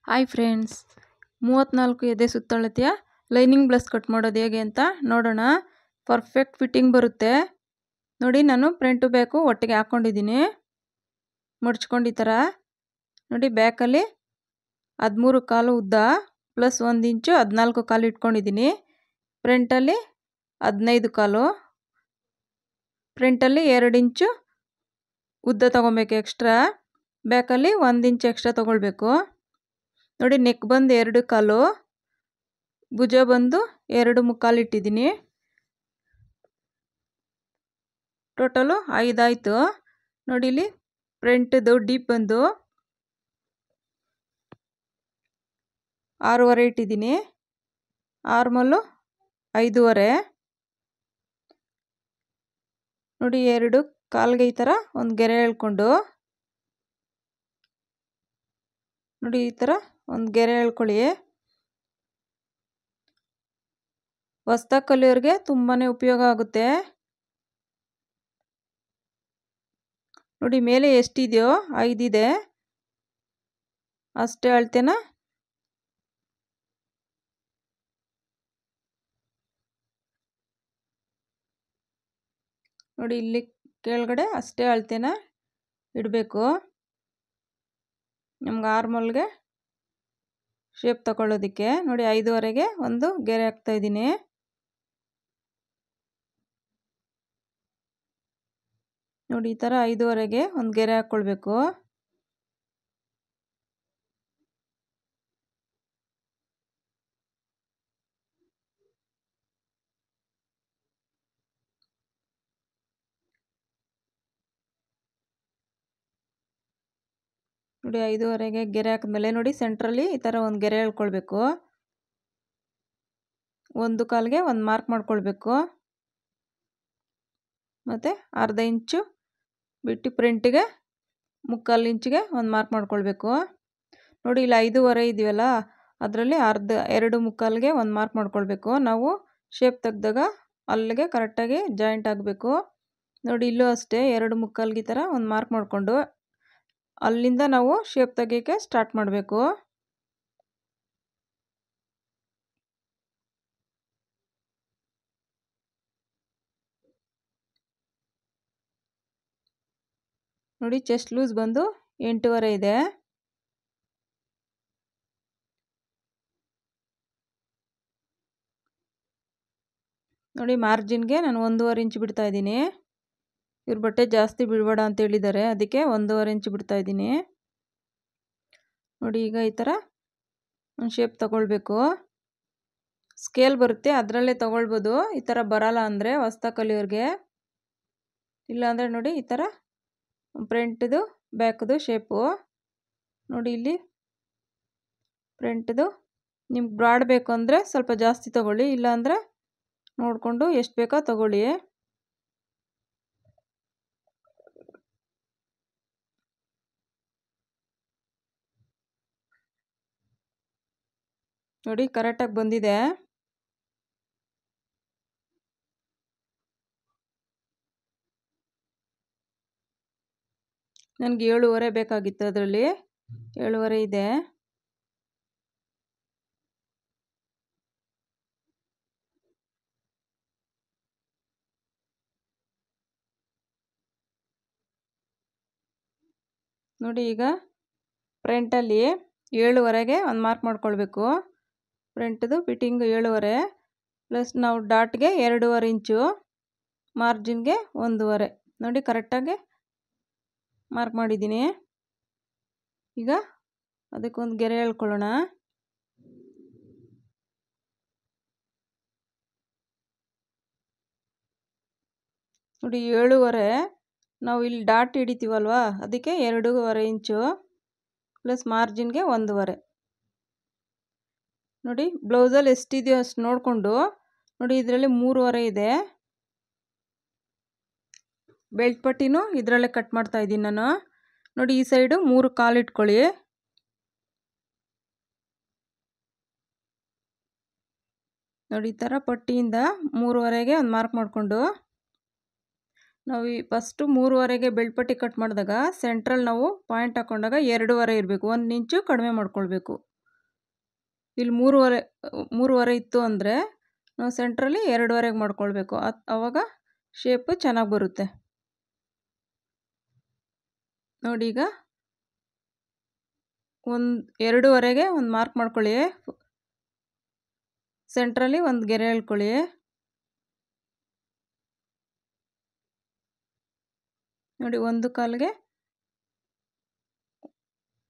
Hi friends, 34 ಎದೆ ಸುತ್ತಳತೆಯ lining blouse cut ಮಾಡೋದು ಹೇಗೆ ಅಂತ ನೋಡೋಣ. ಪರ್ಫೆಕ್ಟ್ ಫಿಟ್ಟಿಂಗ್ ಬರುತ್ತೆ ನೋಡಿ. ನಾನು ಫ್ರಂಟು ಬ್ಯಾಕು ಒಟ್ಟಿಗೆ ಹಾಕ್ಕೊಂಡಿದ್ದೀನಿ, ಮಡ್ಚ್ಕೊಂಡು ಈ ಥರ ನೋಡಿ. ಬ್ಯಾಕಲ್ಲಿ 13 ಕಾಲು ಉದ್ದ ಪ್ಲಸ್ 1 ಇಂಚು 14 ಕಾಲು ಇಟ್ಕೊಂಡಿದ್ದೀನಿ. ಫ್ರಂಟಲ್ಲಿ 15 ಕಾಲು, ಫ್ರಂಟಲ್ಲಿ 2 ಇಂಚು ಉದ್ದ ತೊಗೊಬೇಕು ಎಕ್ಸ್ಟ್ರಾ, ಬ್ಯಾಕಲ್ಲಿ 1 ಇಂಚ್ ಎಕ್ಸ್ಟ್ರಾ ತೊಗೊಳ್ಬೇಕು ನೋಡಿ. ನೆಕ್ ಬಂದು 2 ಕಾಲು, ಭುಜ ಬಂದು 2 ಮುಕ್ಕಾಲು ಇಟ್ಟಿದ್ದೀನಿ. ಟೋಟಲು 5 ಆಯಿತು ನೋಡಿ. ಇಲ್ಲಿ ಫ್ರಂಟ್ದು ಡೀಪ್ ಬಂದು 6.5 ಇಟ್ಟಿದ್ದೀನಿ. ಆರ್ಮಲ್ಲು 5.5 ನೋಡಿ. 2 ಕಾಲ್ಗೆ ಈ ಥರ ಒಂದು ಗೆರೆ ಎಳ್ಕೊಂಡು ನೋಡಿ, ಈ ಥರ ಒಂದು ಗೆರೆ ಎಳ್ಕೊಳ್ಳಿ. ಹೊಸ್ದಾಗಿ ಕಲಿಯೋರಿಗೆ ತುಂಬಾ ಉಪಯೋಗ ಆಗುತ್ತೆ ನೋಡಿ. ಮೇಲೆ ಎಷ್ಟಿದೆಯೋ 5 ಇದೆ ಅಷ್ಟೇ ಅಳ್ತೇನ ನೋಡಿ. ಇಲ್ಲಿ ಕೆಳಗಡೆ ಅಷ್ಟೇ ಅಳ್ತೇನ ಇಡಬೇಕು. ನಮ್ಗೆ ಆರ್ಮಲ್ಗೆ ಶೇಪ್ ತಗೊಳ್ಳೋದಕ್ಕೆ ನೋಡಿ. 5.5ಗೆ ಒಂದು ಗೆರೆ ಹಾಕ್ತಾ ಇದ್ದೀನಿ ನೋಡಿ. ಈ ಥರ 5.5ಗೆ ಒಂದು ಗೆರೆ ಹಾಕ್ಕೊಳ್ಬೇಕು. ನೋಡಿ 5.5ಗೆ ಗೆರೆ ಹಾಕಿದ್ಮೇಲೆ ನೋಡಿ, ಸೆಂಟ್ರಲ್ಲಿ ಈ ಥರ ಒಂದು ಗೆರೆ ಎಳ್ಕೊಳ್ಬೇಕು. 1 ಕಾಲ್ಗೆ ಒಂದು ಮಾರ್ಕ್ ಮಾಡ್ಕೊಳ್ಬೇಕು. ಮತ್ತು ಅರ್ಧ ಇಂಚು ಬಿಟ್ಟು ಫ್ರಂಟಿಗೆ 3/4 ಇಂಚಿಗೆ ಒಂದು ಮಾರ್ಕ್ ಮಾಡ್ಕೊಳ್ಬೇಕು ನೋಡಿ. ಇಲ್ಲಿ 5.5 ಇದೆಯಲ್ಲ, ಅದರಲ್ಲಿ ಅರ್ಧ 2 ಮುಕ್ಕಾಲ್ಗೆ ಒಂದು ಮಾರ್ಕ್ ಮಾಡ್ಕೊಳ್ಬೇಕು. ನಾವು ಶೇಪ್ ತೆಗೆದಾಗ ಅಲ್ಲಿಗೆ ಕರೆಕ್ಟಾಗಿ ಜಾಯಿಂಟ್ ಆಗಬೇಕು ನೋಡಿ. ಇಲ್ಲೂ ಅಷ್ಟೇ 2 ಮುಕ್ಕಾಲ್ಗೆ ಈ ಥರ ಒಂದು ಮಾರ್ಕ್ ಮಾಡಿಕೊಂಡು ಅಲ್ಲಿಂದ ನಾವು ಶೇಪ್ ತೆಗಿಯೋಕ್ಕೆ ಸ್ಟಾರ್ಟ್ ಮಾಡಬೇಕು ನೋಡಿ. ಚೆಸ್ಟ್ ಲೂಸ್ ಬಂದು 8.5 ಇದೆ ನೋಡಿ. ಮಾರ್ಜಿನ್ಗೆ ನಾನು 1.5 ಇಂಚ್ ಬಿಡ್ತಾ ಇದ್ದೀನಿ. ಇವ್ರ ಬಟ್ಟೆ ಜಾಸ್ತಿ ಬಿಡಬೇಡ ಅಂತ ಹೇಳಿದ್ದಾರೆ, ಅದಕ್ಕೆ 1.5 ಇಂಚ್ ಬಿಡ್ತಾ ಇದ್ದೀನಿ ನೋಡಿ. ಈಗ ಈ ಥರ ಒಂದು ಶೇಪ್ ತಗೊಳ್ಬೇಕು. ಸ್ಕೇಲ್ ಬರುತ್ತೆ, ಅದರಲ್ಲೇ ತಗೊಳ್ಬೋದು. ಈ ಥರ ಬರಲ್ಲ ಅಂದರೆ ಹೊಸ್ದಾಗಿ ಕಲಿಯೋರಿಗೆ. ಇಲ್ಲಾಂದರೆ ನೋಡಿ, ಈ ಥರ ಫ್ರಂಟ್ದು ಬ್ಯಾಕ್ದು ಶೇಪು ನೋಡಿ. ಇಲ್ಲಿ ಫ್ರಂಟ್ದು ನಿಮ್ಗೆ ಬ್ರಾಡ್ ಬೇಕು ಅಂದರೆ ಸ್ವಲ್ಪ ಜಾಸ್ತಿ ತೊಗೊಳ್ಳಿ, ಇಲ್ಲಾಂದರೆ ನೋಡಿಕೊಂಡು ಎಷ್ಟು ಬೇಕೋ ತೊಗೊಳ್ಳಿ ನೋಡಿ. ಕರೆಕ್ಟಾಗಿ ಬಂದಿದೆ ನನಗೆ 7.5 ಬೇಕಾಗಿತ್ತು, ಅದರಲ್ಲಿ 7.5 ಇದೆ ನೋಡಿ. ಈಗ ಫ್ರಂಟಲ್ಲಿ 7.5ಗೆ ಒಂದು ಮಾರ್ಕ್ ಮಾಡ್ಕೊಳ್ಬೇಕು. ಫ್ರಂಟ್ದು ಫಿಟ್ಟಿಂಗ್ 7.5 ಪ್ಲಸ್ ನಾವು ಡಾಟ್ಗೆ 2.5 ಇಂಚು, ಮಾರ್ಜಿನ್ಗೆ 1.5 ನೋಡಿ. ಕರೆಕ್ಟಾಗಿ ಮಾರ್ಕ್ ಮಾಡಿದ್ದೀನಿ. ಈಗ ಅದಕ್ಕೊಂದು ಗೆರೆ ಎಳ್ಕೊಳ್ಳೋಣ ನೋಡಿ. 7.5 ನಾವು ಇಲ್ಲಿ ಡಾಟ್ ಹಿಡಿತೀವಲ್ವ, ಅದಕ್ಕೆ 2.5 ಇಂಚು ಪ್ಲಸ್ ಮಾರ್ಜಿನ್ಗೆ 1.5 ನೋಡಿ. ಬ್ಲೌಸಲ್ಲಿ ಎಷ್ಟಿದೆಯೋ ಅಷ್ಟು ನೋಡಿಕೊಂಡು ನೋಡಿ. ಇದರಲ್ಲಿ 3.5 ಇದೆ. ಬೆಲ್ಟ್ ಪಟ್ಟಿನೂ ಇದರಲ್ಲೇ ಕಟ್ ಮಾಡ್ತಾ ಇದ್ದೀನಿ ನಾನು ನೋಡಿ. ಈ ಸೈಡು 3 ಕಾಲು ಇಟ್ಕೊಳ್ಳಿ ನೋಡಿ. ಈ ಥರ ಪಟ್ಟಿಯಿಂದ 3.5ಗೆ ಒಂದು ಮಾರ್ಕ್ ಮಾಡಿಕೊಂಡು ನಾವು ಫಸ್ಟು 3.5ಗೆ ಬೆಲ್ಟ್ ಪಟ್ಟಿ ಕಟ್ ಮಾಡಿದಾಗ ಸೆಂಟ್ರಲ್ಲಿ ನಾವು ಪಾಯಿಂಟ್ ಹಾಕ್ಕೊಂಡಾಗ 2.5 ಇರಬೇಕು, 1 ಇಂಚು ಕಡಿಮೆ ಮಾಡ್ಕೊಳ್ಬೇಕು ಇಲ್ಲಿ ಮೂರುವರೆ ಇತ್ತು ಅಂದರೆ ನಾವು ಸೆಂಟ್ರಲ್ಲಿ 2ವರೆಗೆ ಮಾಡ್ಕೊಳ್ಬೇಕು. ಆವಾಗ ಶೇಪು ಚೆನ್ನಾಗಿ ಬರುತ್ತೆ. ನೋಡಿ, ಈಗ 2ವರೆಗೆ ಒಂದು ಮಾರ್ಕ್ ಮಾಡ್ಕೊಳ್ಳಿ. ಸೆಂಟ್ರಲ್ಲಿ ಒಂದು ಗೆರೆ ಎಳ್ಕೊಳ್ಳಿ. ನೋಡಿ, 1 ಕಾಲಿಗೆ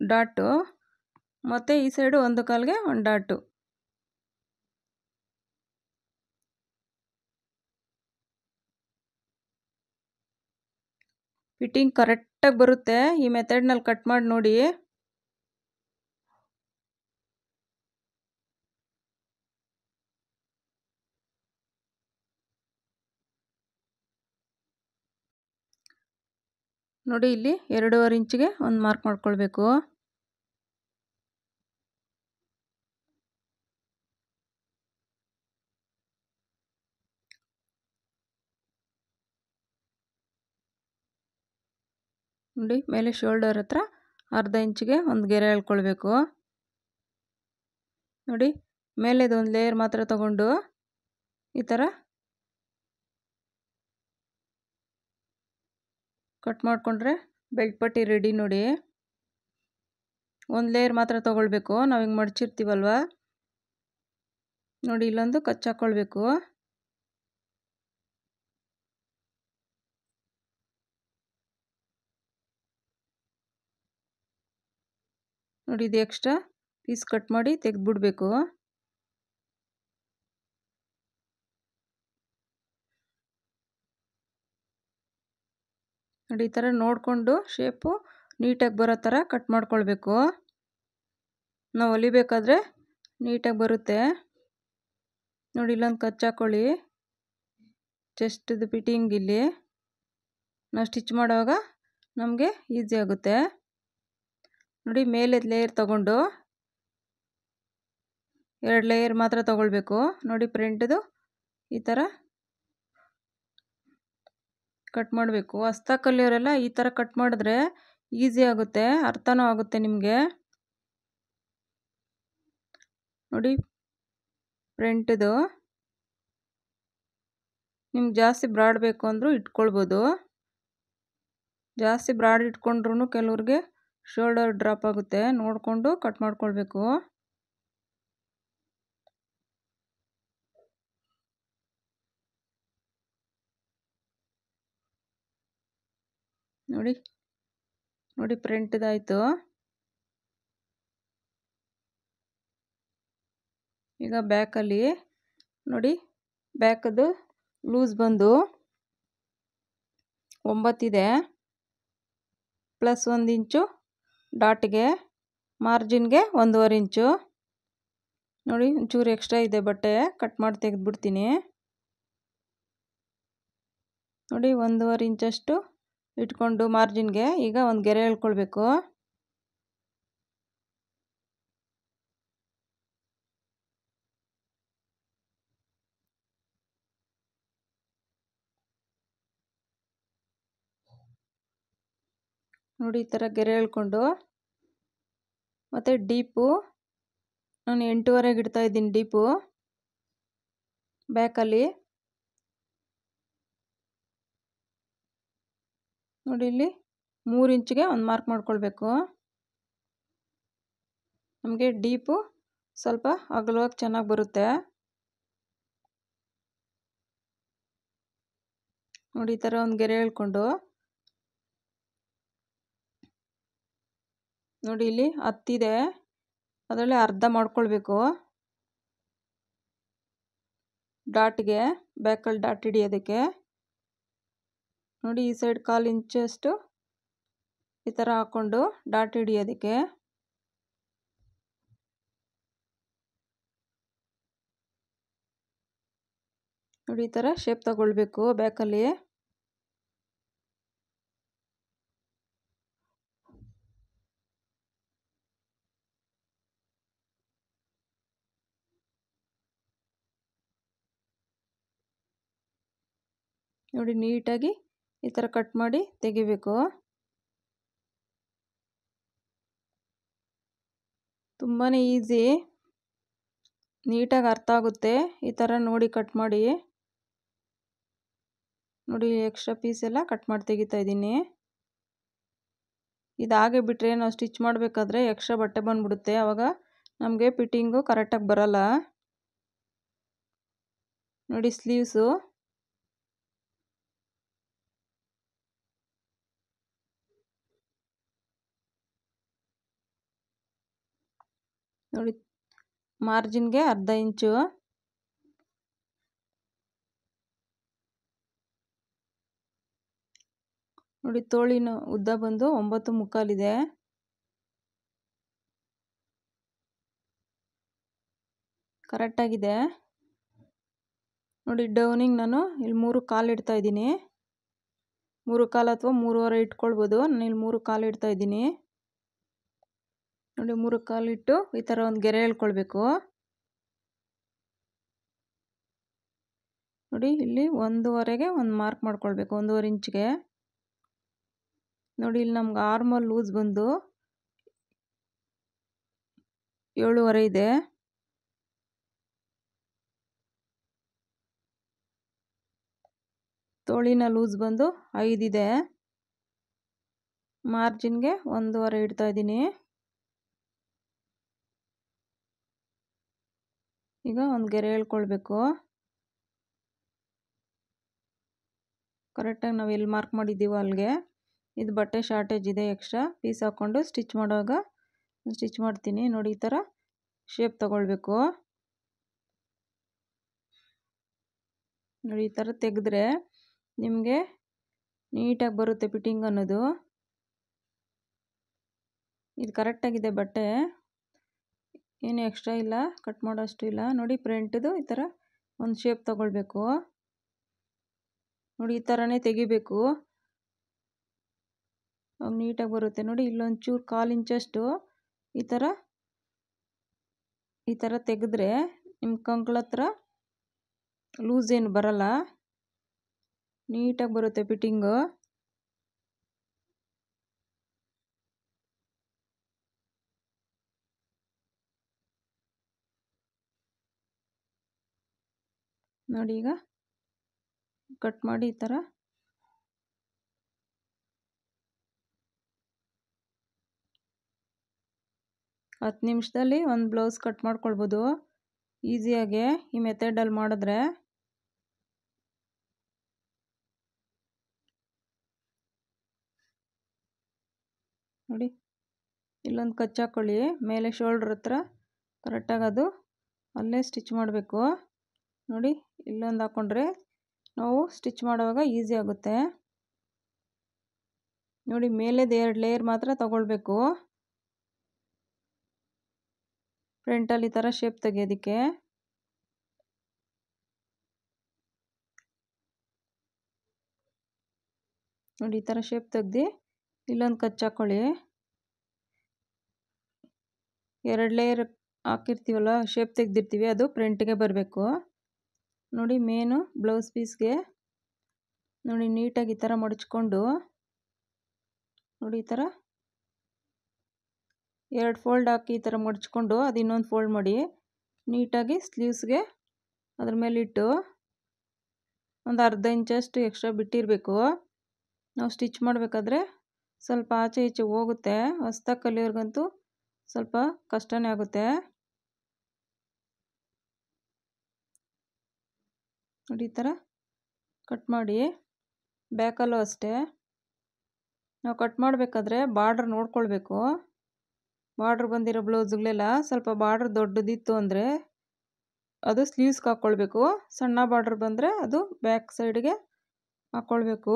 ಡಾಟು ಮತ್ತು ಈ ಸೈಡು 1 ಕಾಲಿಗೆ ಒಂದು ಡಾಟು. ಫಿಟ್ಟಿಂಗ್ ಕರೆಕ್ಟಾಗಿ ಬರುತ್ತೆ. ಈ ಮೆಥಡ್ನಲ್ಲಿ ಕಟ್ ಮಾಡಿ ನೋಡಿ. ನೋಡಿ, ಇಲ್ಲಿ 2.5 ಇಂಚಿಗೆ ಒಂದು ಮಾರ್ಕ್ ಮಾಡ್ಕೊಳ್ಬೇಕು. ನೋಡಿ, ಮೇಲೆ ಶೋಲ್ಡರ್ ಹತ್ರ 1/2 ಇಂಚಿಗೆ ಒಂದು ಗೆರೆ ಎಳ್ಕೊಳ್ಬೇಕು. ನೋಡಿ, ಮೇಲೆದು ಒಂದು ಲೇಯರ್ ಮಾತ್ರ ತಗೊಂಡು ಈ ಥರ ಕಟ್ ಮಾಡಿಕೊಂಡ್ರೆ ಬೆಲ್ಟ್ ಪಟ್ಟಿ ರೆಡಿ. ನೋಡಿ, ಒಂದು ಲೇಯರ್ ಮಾತ್ರ ತೊಗೊಳ್ಬೇಕು. ನಾವು ಹಿಂಗೆ ಮಡಚಿರ್ತೀವಲ್ವ, ನೋಡಿ ಇಲ್ಲೊಂದು ಕಚ್ಚಾಕೊಳ್ಬೇಕು. ನೋಡಿ, ಇದು ಎಕ್ಸ್ಟ್ರಾ ಪೀಸ್ ಕಟ್ ಮಾಡಿ ತೆಗೆದ್ಬಿಡ್ಬೇಕು. ನೋಡಿ, ಈ ಥರ ನೋಡಿಕೊಂಡು ಶೇಪು ನೀಟಾಗಿ ಬರೋ ಥರ ಕಟ್ ಮಾಡ್ಕೊಳ್ಬೇಕು. ನಾವು ಹೊಲಿಬೇಕಾದ್ರೆ ನೀಟಾಗಿ ಬರುತ್ತೆ. ನೋಡಿ, ಇಲ್ಲೊಂದು ಕಚ್ಚಾಕೊಳ್ಳಿ. ಚೆಸ್ಟ್ದು ಫಿಟ್ಟಿಂಗ್ ಇಲ್ಲಿ ನಾವು ಸ್ಟಿಚ್ ಮಾಡುವಾಗ ನಮಗೆ ಈಸಿ ಆಗುತ್ತೆ. ನೋಡಿ, ಮೇಲೆ ಲೇಯರ್ ತಗೊಂಡು 2 ಲೇಯರ್ ಮಾತ್ರ ತಗೊಳ್ಬೇಕು. ನೋಡಿ, ಫ್ರಂಟ್ದು ಈ ಥರ ಕಟ್ ಮಾಡಬೇಕು. ಹೊಸ್ದಾಗಿ ಕಲಿಯೋರೆಲ್ಲ ಈ ಥರ ಕಟ್ ಮಾಡಿದ್ರೆ ಈಸಿ ಆಗುತ್ತೆ, ಅರ್ಥನೂ ಆಗುತ್ತೆ ನಿಮಗೆ. ನೋಡಿ, ಫ್ರಂಟ್ದು ನಿಮ್ಗೆ ಜಾಸ್ತಿ ಬ್ರಾಡ್ ಬೇಕು ಅಂದರೂ ಇಟ್ಕೊಳ್ಬೋದು. ಜಾಸ್ತಿ ಬ್ರಾಡ್ ಇಟ್ಕೊಂಡ್ರೂ ಕೆಲವ್ರಿಗೆ ಶೋಲ್ಡರ್ ಡ್ರಾಪ್ ಆಗುತ್ತೆ. ನೋಡಿಕೊಂಡು ಕಟ್ ಮಾಡ್ಕೊಳ್ಬೇಕು. ನೋಡಿ, ನೋಡಿ ಫ್ರಂಟ್ದಾಯಿತು. ಈಗ ಬ್ಯಾಕಲ್ಲಿ ನೋಡಿ, ಬ್ಯಾಕದು ಲೂಸ್ ಬಂದು 9 ಇದೆ. ಪ್ಲಸ್ 1 ಇಂಚು ಡಾಟ್ಗೆ, ಮಾರ್ಜಿನ್ಗೆ 1.5 ಇಂಚು. ನೋಡಿ, ಒಂಚೂರು ಎಕ್ಸ್ಟ್ರಾ ಇದೆ ಬಟ್ಟೆ, ಕಟ್ ಮಾಡಿ ತೆಗೆದ್ಬಿಡ್ತೀನಿ. ನೋಡಿ, 1.5 ಇಂಚಷ್ಟು ಇಟ್ಕೊಂಡು ಮಾರ್ಜಿನ್ಗೆ ಈಗ ಒಂದು ಗೆರೆ ಎಳ್ಕೊಳ್ಬೇಕು. ನೋಡಿ, ಈ ಥರ ಗೆರೆ ಎಳ್ಕೊಂಡು ಮತ್ತು ಡೀಪು ನಾನು 8.5 ಇಡ್ತಾ ಇದ್ದೀನಿ. ಡೀಪು ಬ್ಯಾಕಲ್ಲಿ ನೋಡಿ, ಇಲ್ಲಿ 3 ಇಂಚಿಗೆ ಒಂದು ಮಾರ್ಕ್ ಮಾಡ್ಕೊಳ್ಬೇಕು. ನಮಗೆ ಡೀಪು ಸ್ವಲ್ಪ ಅಗಲವಾಗಿ ಚೆನ್ನಾಗಿ ಬರುತ್ತೆ. ನೋಡಿ, ಈ ಥರ ಒಂದು ಗೆರೆ ಎಳ್ಕೊಂಡು ನೋಡಿ, ಇಲ್ಲಿ 10 ಇದೆ, ಅದರಲ್ಲಿ ಅರ್ಧ ಮಾಡ್ಕೊಳ್ಬೇಕು. ಡಾಟ್ಗೆ ಬ್ಯಾಕಲ್ಲಿ ಡಾಟ್ ಹಿಡಿಯೋದಕ್ಕೆ ನೋಡಿ, ಈ ಸೈಡ್ 1/4 ಇಂಚಷ್ಟು ಈ ಥರ ಹಾಕ್ಕೊಂಡು ಡಾಟ್ ಹಿಡಿಯೋದಕ್ಕೆ. ನೋಡಿ, ಈ ಥರ ಶೇಪ್ ತಗೊಳ್ಬೇಕು ಬ್ಯಾಕಲ್ಲಿ. ನೋಡಿ, ನೀಟಾಗಿ ಈ ಥರ ಕಟ್ ಮಾಡಿ ತೆಗಿಬೇಕು. ತುಂಬಾ ಈಸಿ. ನೀಟಾಗಿ ಅರ್ಥ ಆಗುತ್ತೆ. ಈ ಥರ ನೋಡಿ ಕಟ್ ಮಾಡಿ. ನೋಡಿ ಎಕ್ಸ್ಟ್ರಾ ಪೀಸ್ ಎಲ್ಲ ಕಟ್ ಮಾಡಿ ತೆಗಿತಾ ಇದ್ದೀನಿ. ಇದು ಹಾಗೆ ಬಿಟ್ಟರೆ ನಾವು ಸ್ಟಿಚ್ ಮಾಡಬೇಕಾದ್ರೆ ಎಕ್ಸ್ಟ್ರಾ ಬಟ್ಟೆ ಬಂದುಬಿಡುತ್ತೆ. ಆವಾಗ ನಮಗೆ ಫಿಟ್ಟಿಂಗು ಕರೆಕ್ಟಾಗಿ ಬರಲ್ಲ. ನೋಡಿ ಸ್ಲೀವ್ಸು ನೋಡಿ, ಮಾರ್ಜಿನ್ಗೆ ಅರ್ಧ ಇಂಚು. ನೋಡಿ ತೋಳಿನ ಉದ್ದ ಬಂದು 9.25 ಇದೆ. ಕರೆಕ್ಟಾಗಿದೆ. ನೋಡಿ ಡೌನಿಂಗ್ ನಾನು ಇಲ್ಲಿ 3.25 ಇಡ್ತಾ ಇದ್ದೀನಿ. 3.25 ಅಥವಾ 3.25 ಇಟ್ಕೊಳ್ಬೋದು. ನಾನು ಇಲ್ಲಿ 3.25 ಇಡ್ತಾ ಇದ್ದೀನಿ. ನೋಡಿ 3.25 ಇಟ್ಟು ಈ ಥರ ಒಂದು ಗೆರೆ ಎಳ್ಕೊಳ್ಬೇಕು. ನೋಡಿ ಇಲ್ಲಿ 1.25ಗೆ ಒಂದು ಮಾರ್ಕ್ ಮಾಡ್ಕೊಳ್ಬೇಕು, 1.25 ಇಂಚ್ಗೆ. ನೋಡಿ ಇಲ್ಲಿ ನಮ್ಗೆ ಆರ್ಮಲ್ ಲೂಸ್ ಬಂದು 7.25 ಇದೆ. ತೋಳಿನ ಲೂಸ್ ಬಂದು 5 ಇದೆ. ಮಾರ್ಜಿನ್ಗೆ 1.25 ಇಡ್ತಾ ಇದ್ದೀನಿ. ಈಗ ಒಂದು ಗೆರೆ ಎಳ್ಕೊಳ್ಬೇಕು. ಕರೆಕ್ಟಾಗಿ ನಾವು ಎಲ್ಲಿ ಮಾರ್ಕ್ ಮಾಡಿದ್ದೀವೋ ಅಲ್ಲಿಗೆ. ಇದು ಬಟ್ಟೆ ಶಾರ್ಟೇಜ್ ಇದೆ, ಎಕ್ಸ್ಟ್ರಾ ಪೀಸ್ ಹಾಕ್ಕೊಂಡು ಸ್ಟಿಚ್ ಮಾಡುವಾಗ ಸ್ಟಿಚ್ ಮಾಡ್ತೀನಿ. ನೋಡಿ ಈ ಥರ ಶೇಪ್ ತಗೊಳ್ಬೇಕು. ನೋಡಿ ಈ ಥರ ತೆಗೆದ್ರೆ ನಿಮಗೆ ನೀಟಾಗಿ ಬರುತ್ತೆ ಫಿಟ್ಟಿಂಗ್ ಅನ್ನೋದು. ಇದು ಕರೆಕ್ಟಾಗಿದೆ ಬಟ್ಟೆ, ಏನು ಎಕ್ಸ್ಟ್ರಾ ಇಲ್ಲ, ಕಟ್ ಮಾಡೋಷ್ಟು ಇಲ್ಲ. ನೋಡಿ ಫ್ರಂಟ್ದು ಈ ಥರ ಒಂದು ಶೇಪ್ ತಗೊಳ್ಬೇಕು. ನೋಡಿ ಈ ಥರನೇ ತೆಗಿಬೇಕು, ಅವಾಗ ನೀಟಾಗಿ ಬರುತ್ತೆ. ನೋಡಿ ಇಲ್ಲೊಂಚೂರು 1/4 ಇಂಚಷ್ಟು ಈ ಥರ ತೆಗೆದ್ರೆ ನಿಮ್ಮ ಕಂಕ್ಳ ಹತ್ರ ಲೂಸ್ ಏನು ಬರಲ್ಲ, ನೀಟಾಗಿ ಬರುತ್ತೆ ಫಿಟ್ಟಿಂಗು. ನೋಡಿ ಈಗ ಕಟ್ ಮಾಡಿ ಈ ಥರ ಹತ್ತು ನಿಮಿಷದಲ್ಲಿ ಒಂದು ಬ್ಲೌಸ್ ಕಟ್ ಮಾಡ್ಕೊಳ್ಬೋದು ಈಸಿಯಾಗೆ ಈ ಮೆಥಡಲ್ಲಿ ಮಾಡಿದ್ರೆ. ನೋಡಿ ಇಲ್ಲೊಂದು ಕಚ್ಚಾಕೊಳ್ಳಿ, ಮೇಲೆ ಶೋಲ್ಡ್ರ್ ಹತ್ರ ಕರೆಕ್ಟಾಗಿ ಅದು ಅಲ್ಲೇ ಸ್ಟಿಚ್ ಮಾಡಬೇಕು. ನೋಡಿ ಇಲ್ಲೊಂದು ಹಾಕ್ಕೊಂಡ್ರೆ ನಾವು ಸ್ಟಿಚ್ ಮಾಡುವಾಗ ಈಸಿ ಆಗುತ್ತೆ. ನೋಡಿ ಮೇಲೆದು 2 ಲೇಯರ್ ಮಾತ್ರ ತಗೊಳ್ಬೇಕು ಫ್ರಂಟಲ್ಲಿ ಈ ಥರ ಶೇಪ್ ತೆಗೆಯೋದಕ್ಕೆ. ನೋಡಿ ಈ ಥರ ಶೇಪ್ ತೆಗ್ದು ಇಲ್ಲೊಂದು ಕಚ್ಚಾಕೊಳ್ಳಿ. 2 ಲೇಯರ್ ಹಾಕಿರ್ತೀವಲ್ಲ, ಶೇಪ್ ತೆಗೆದಿರ್ತೀವಿ, ಅದು ಫ್ರಂಟಿಗೆ ಬರಬೇಕು. ನೋಡಿ ಮೇನು ಬ್ಲೌಸ್ ಪೀಸ್ಗೆ ನೋಡಿ ನೀಟಾಗಿ ಈ ಥರ ಮಡಚ್ಕೊಂಡು, ನೋಡಿ ಈ ಥರ 2 ಫೋಲ್ಡ್ ಹಾಕಿ ಈ ಥರ ಮಡಚ್ಕೊಂಡು ಅದು ಇನ್ನೊಂದು ಫೋಲ್ಡ್ ಮಾಡಿ ನೀಟಾಗಿ ಸ್ಲೀವ್ಸ್ಗೆ ಅದ್ರ ಮೇಲೆ ಇಟ್ಟು ಒಂದು ಅರ್ಧ ಇಂಚಷ್ಟು ಎಕ್ಸ್ಟ್ರಾ ಬಿಟ್ಟಿರಬೇಕು. ನಾವು ಸ್ಟಿಚ್ ಮಾಡಬೇಕಾದ್ರೆ ಸ್ವಲ್ಪ ಆಚೆ ಈಚೆ ಹೋಗುತ್ತೆ. ಹೊಸ್ದಾಗಿ ಕಲಿಯೋರ್ಗಂತೂ ಸ್ವಲ್ಪ ಕಷ್ಟನೇ ಆಗುತ್ತೆ. ನೋಡಿ ಈ ಥರ ಕಟ್ ಮಾಡಿ. ಬ್ಯಾಕಲ್ಲೂ ಅಷ್ಟೇ ನಾವು ಕಟ್ ಮಾಡಬೇಕಾದ್ರೆ ಬಾರ್ಡ್ರ್ ನೋಡ್ಕೊಳ್ಬೇಕು. ಬಾರ್ಡ್ರ್ ಬಂದಿರೋ ಬ್ಲೌಸ್ಗಳೆಲ್ಲ ಸ್ವಲ್ಪ ಬಾರ್ಡ್ರ್ ದೊಡ್ಡದಿತ್ತು ಅಂದರೆ ಅದು ಸ್ಲೀವ್ಸ್ಗೆ ಹಾಕ್ಕೊಳ್ಬೇಕು. ಸಣ್ಣ ಬಾರ್ಡ್ರ್ ಬಂದರೆ ಅದು ಬ್ಯಾಕ್ ಸೈಡ್ಗೆ ಹಾಕ್ಕೊಳ್ಬೇಕು.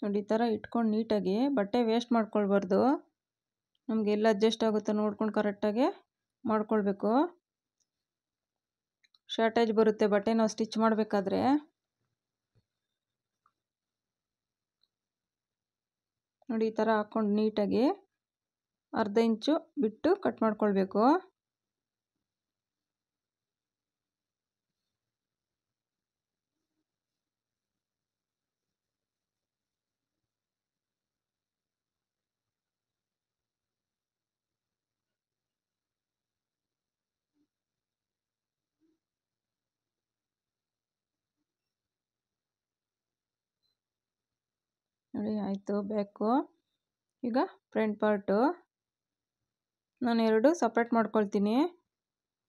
ನೋಡಿ ಈ ಥರ ಇಟ್ಕೊಂಡು ನೀಟಾಗಿ ಬಟ್ಟೆ ವೇಸ್ಟ್ ಮಾಡ್ಕೊಳ್ಬಾರ್ದು. ನಮಗೆ ಎಲ್ಲ ಅಡ್ಜಸ್ಟ್ ಆಗುತ್ತೋ ನೋಡ್ಕೊಂಡು ಕರೆಕ್ಟಾಗಿ ಮಾಡ್ಕೊಳ್ಬೇಕು. ಶಾರ್ಟೇಜ್ ಬರುತ್ತೆ ಬಟ್ಟೆ ನಾವು ಸ್ಟಿಚ್ ಮಾಡಬೇಕಾದ್ರೆ. ನೋಡಿ ಈ ಥರ ಹಾಕ್ಕೊಂಡು ನೀಟಾಗಿ ಅರ್ಧ ಇಂಚು ಬಿಟ್ಟು ಕಟ್ ಮಾಡ್ಕೊಳ್ಬೇಕು. ನೋಡಿ ಆಯಿತು ಬ್ಯಾಕು. ಈಗ ಫ್ರಂಟ್ ಪಾರ್ಟು ನಾನು ಎರಡು ಸಪ್ರೇಟ್ ಮಾಡ್ಕೊಳ್ತೀನಿ.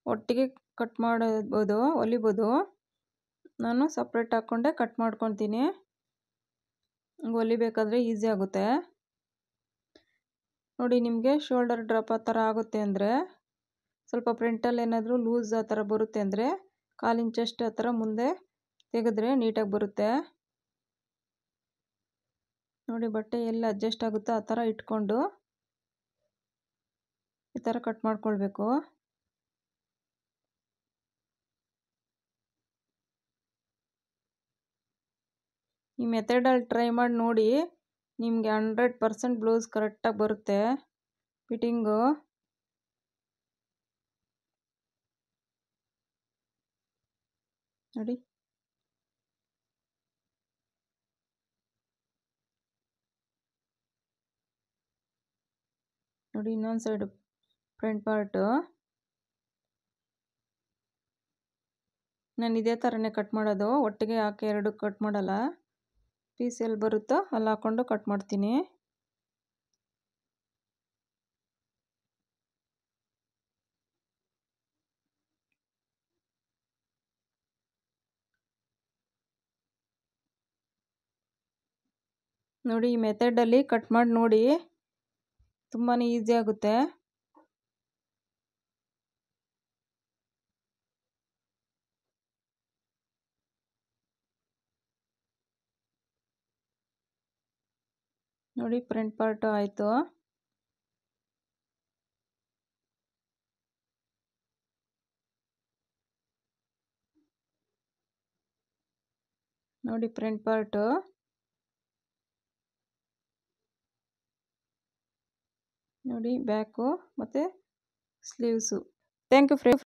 ಒಟ್ಟಿಗೆ ಕಟ್ ಮಾಡಬೋದು, ಹೊಲಿಬೋದು. ನಾನು ಸಪ್ರೇಟ್ ಹಾಕ್ಕೊಂಡೆ ಕಟ್ ಮಾಡ್ಕೊತೀನಿ. ಹೊಲಿಬೇಕಾದ್ರೆ ಈಸಿ ಆಗುತ್ತೆ. ನೋಡಿ ನಿಮಗೆ ಶೋಲ್ಡರ್ ಡ್ರಾಪ್ ಆ ಥರ ಆಗುತ್ತೆ ಅಂದರೆ, ಸ್ವಲ್ಪ ಫ್ರಂಟಲ್ಲಿ ಏನಾದರೂ ಲೂಸ್ ಆ ಥರ ಬರುತ್ತೆ ಅಂದರೆ, 1/4 ಇಂಚಷ್ಟು ಆ ಥರ ಮುಂದೆ ತೆಗೆದ್ರೆ ನೀಟಾಗಿ ಬರುತ್ತೆ. ನೋಡಿ ಬಟ್ಟೆ ಎಲ್ಲಿ ಅಡ್ಜಸ್ಟ್ ಆಗುತ್ತೋ ಆ ಥರ ಇಟ್ಕೊಂಡು ಈ ಥರ ಕಟ್ ಮಾಡ್ಕೊಳ್ಬೇಕು. ಈ ಮೆಥಡಲ್ಲಿ ಟ್ರೈ ಮಾಡಿ ನೋಡಿ, ನಿಮಗೆ 100% ಬ್ಲೌಸ್ ಕರೆಕ್ಟಾಗಿ ಬರುತ್ತೆ ಫಿಟ್ಟಿಂಗು. ನೋಡಿ ನೋಡಿ ಇನ್ನೊಂದು ಸೈಡು ಫ್ರಂಟ್ ಪಾರ್ಟು ನಾನು ಇದೇ ಥರನೇ ಕಟ್ ಮಾಡೋದು, ಒಟ್ಟಿಗೆ ಹಾಕಿ ಎರಡು ಕಟ್ ಮಾಡಲ್ಲ. ಪೀಸ್ ಎಲ್ಲಿ ಬರುತ್ತೋ ಅಲ್ಲಿ ಹಾಕ್ಕೊಂಡು ಕಟ್ ಮಾಡ್ತೀನಿ. ನೋಡಿ ಈ ಮೆಥಡಲ್ಲಿ ಕಟ್ ಮಾಡಿ ನೋಡಿ, ತುಂಬಾ ಈಸಿ ಆಗುತ್ತೆ. ನೋಡಿ ಫ್ರಂಟ್ ಪಾರ್ಟು ಆಯಿತು. ನೋಡಿ ಫ್ರಂಟ್ ಪಾರ್ಟು ನೋಡಿ ಬ್ಯಾಕು ಮತ್ತು ಸ್ಲೀವ್ಸು. Thank you friends.